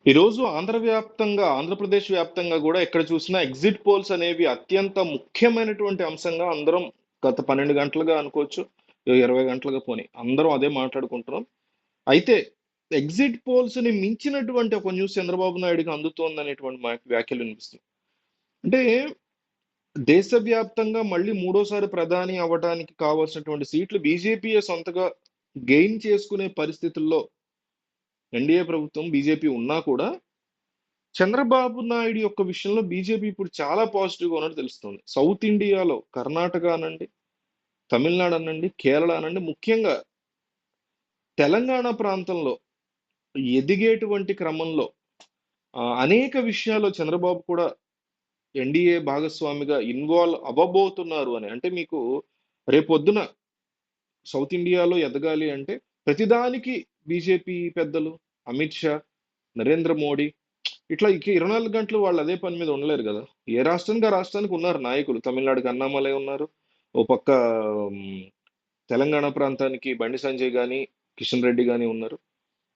ఈరోజు ఆంధ్రప్రదేశ్ వ్యాప్తంగా కూడా ఎక్కడ చూసినా ఎగ్జిట్ పోల్స్ అనేవి అత్యంత ముఖ్యమైనటువంటి అంశంగా అందరం గత 12 గంటలుగా అనుకోవచ్చు, 20 గంటలుగా పోనీ అందరం అదే మాట్లాడుకుంటున్నాం. అయితే ఎగ్జిట్ పోల్స్ ని మించినటువంటి ఒక న్యూస్ చంద్రబాబు నాయుడుకి అందుతోంది అనేటువంటి వ్యాఖ్యలు వినిపిస్తుంది. అంటే దేశవ్యాప్తంగా మళ్ళీ మూడోసారి ప్రధాని అవ్వడానికి కావాల్సినటువంటి సీట్లు బీజేపీయే సొంతగా గెయిన్ చేసుకునే పరిస్థితుల్లో ఎన్డీఏ ప్రభుత్వం బీజేపీ ఉన్నా కూడా చంద్రబాబు నాయుడు యొక్క విషయంలో బీజేపీ ఇప్పుడు చాలా పాజిటివ్‌గా ఉన్నట్టు తెలుస్తుంది. సౌత్ ఇండియాలో కర్ణాటక అనండి, తమిళనాడు అనండి, కేరళ అనండి, ముఖ్యంగా తెలంగాణ ప్రాంతంలో ఎదిగేటువంటి క్రమంలో అనేక విషయాల్లో చంద్రబాబు కూడా ఎన్డీఏ భాగస్వామిగా ఇన్వాల్వ్ అవ్వబోతున్నారు అని. అంటే మీకు రేపొద్దున సౌత్ ఇండియాలో ఎదగాలి అంటే ప్రతిదానికి బీజేపీ పెద్దలు, అమిత్ షా, నరేంద్ర మోడీ ఇట్లా ఇక 24 గంటలు వాళ్ళు అదే పని మీద ఉండలేరు కదా! ఏ రాష్ట్రానికి ఆ రాష్ట్రానికి ఉన్నారు నాయకులు. తమిళనాడుకి అన్నామలై ఉన్నారు. ఓ పక్క హ్మ్, తెలంగాణ ప్రాంతానికి బండి సంజయ్ గాని, కిషన్ రెడ్డి గాని ఉన్నారు.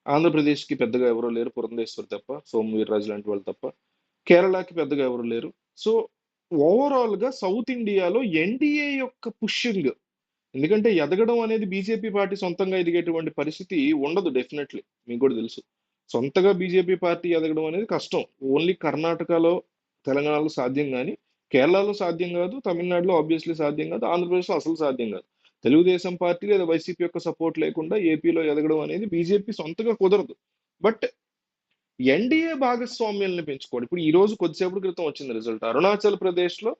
ఆంధ్రప్రదేశ్‌కి పెద్దగా ఎవరు లేరు. పురంధేశ్వరి తప్ప, సోము వీర్రాజు లాంటి వాళ్ళు తప్ప. కేరళకి పెద్దగా ఎవరు లేరు. సో, ఓవరాల్‌గా సౌత్ ఇండియాలో ఎన్‌డీఏ యొక్క పుషింగ్, ఎందుకంటే ఎదగడం అనేది బీజేపీ పార్టీ సొంతంగా ఎదిగేటువంటి పరిస్థితి ఉండదు డెఫినెట్‌లీ. మీకు కూడా తెలుసు. సొంతగా బీజేపీ పార్టీ ఎదగడం అనేది కష్టం. ఓన్లీ కర్ణాటకలో, తెలంగాణలో సాధ్యం గానీ, కేరళలో సాధ్యం గాదు. తమిళనాడులో ఆబ్వియస్‌లీ సాధ్యం గాదు. ఆంధ్రప్రదేశ్‌లో అసలు సాధ్యం గాదు. తెలుగుదేశం పార్టీ లేదా వైసీపీ యొక్క సపోర్ట్ లేకుండా ఏపీలో ఎదగడం అనేది బీజేపీ సొంతగా కుదరదు. బట్ ఎన్డీఏ భాగస్వామ్యాలను పెంచుకోవడం. ఇప్పుడు ఈ రోజు కొద్దిసేపటి క్రితం వచ్చింది రిజల్ట్. అరుణాచల్ ప్రదేశ్‌లో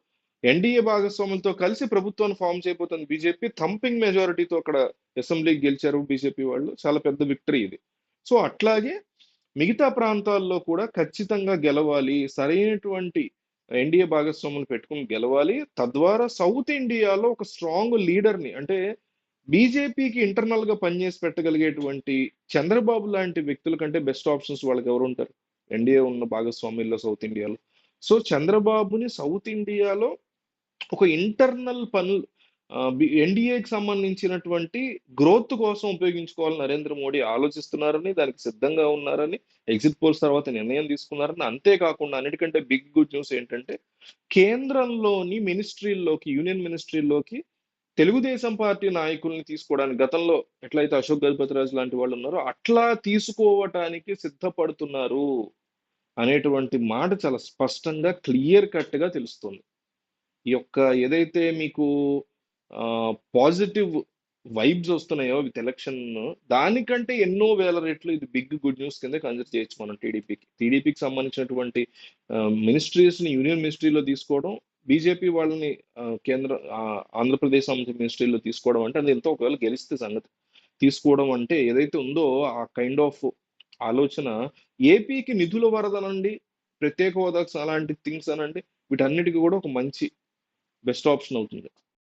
ఎన్డీఏ భాగస్వాములతో కలిసి ప్రభుత్వాన్ని ఫార్మ్ చేయబోతుంది బీజేపీ. థంపింగ్ మెజారిటీతో అక్కడ అసెంబ్లీకి గెలిచారు బీజేపీ వాళ్ళు. చాలా పెద్ద విక్టరీ ఇది. సో, అట్లాగే మిగతా ప్రాంతాల్లో కూడా ఖచ్చితంగా గెలవాలి. సరైనటువంటి ఎన్డీఏ భాగస్వాములు పెట్టుకొని గెలవాలి. తద్వారా సౌత్ ఇండియాలో ఒక స్ట్రాంగ్ లీడర్‌ని, అంటే బీజేపీకి ఇంటర్నల్‌గా పనిచేసి పెట్టగలిగేటువంటి చంద్రబాబు లాంటి వ్యక్తుల కంటే బెస్ట్ ఆప్షన్స్ వాళ్ళకి ఎవరుంటారు? ఎన్డీఏ ఉన్న భాగస్వామ్యంలో సౌత్ ఇండియాలో. సో, చంద్రబాబుని సౌత్ ఇండియాలో ఒక ఇంటర్నల్ పనులు ఎన్డీఏకి సంబంధించినటువంటి గ్రోత్ కోసం ఉపయోగించుకోవాలని నరేంద్ర మోడీ ఆలోచిస్తున్నారని, దానికి సిద్ధంగా ఉన్నారని, ఎగ్జిట్ పోల్స్ తర్వాత నిర్ణయం తీసుకున్నారని. అంతేకాకుండా అన్నిటికంటే బిగ్ గుడ్ న్యూస్ ఏంటంటే కేంద్రంలోని మినిస్ట్రీల్లోకి, యూనియన్ మినిస్ట్రీల్లోకి తెలుగుదేశం పార్టీ నాయకుల్ని తీసుకోవడానికి గతంలో ఎట్లయితే అశోక్ గజపతిరాజు లాంటి వాళ్ళు ఉన్నారో అట్లా తీసుకోవటానికి సిద్ధపడుతున్నారు అనేటువంటి మాట చాలా స్పష్టంగా క్లియర్ కట్ గా తెలుస్తుంది. ఈ యొక్క ఏదైతే మీకు పాజిటివ్ వైబ్స్ వస్తున్నాయో విత్ ఎలక్షన్, దానికంటే ఎన్నో వేల రెట్లు ఇది బిగ్ గుడ్ న్యూస్ కింద కన్సిడర్ చేయొచ్చు మనం టీడీపీకి సంబంధించినటువంటి మినిస్ట్రీస్ ని యూనియన్ మినిస్ట్రీలో తీసుకోవడం, బీజేపీ వాళ్ళని కేంద్ర ఆంధ్రప్రదేశ్ సంబంధించిన మినిస్ట్రీలో తీసుకోవడం అంటే అది ఎంతో, ఒకవేళ గెలిస్తే సంగతి తీసుకోవడం అంటే ఏదైతే ఉందో ఆ కైండ్ ఆఫ్ ఆలోచన ఏపీకి నిధుల వరదనండి, ప్రత్యేక హోదాకు అలాంటి థింగ్స్ అనండి, వీటన్నిటికీ కూడా ఒక మంచి బెస్ట్ ఆప్షన్ అవుతుంది.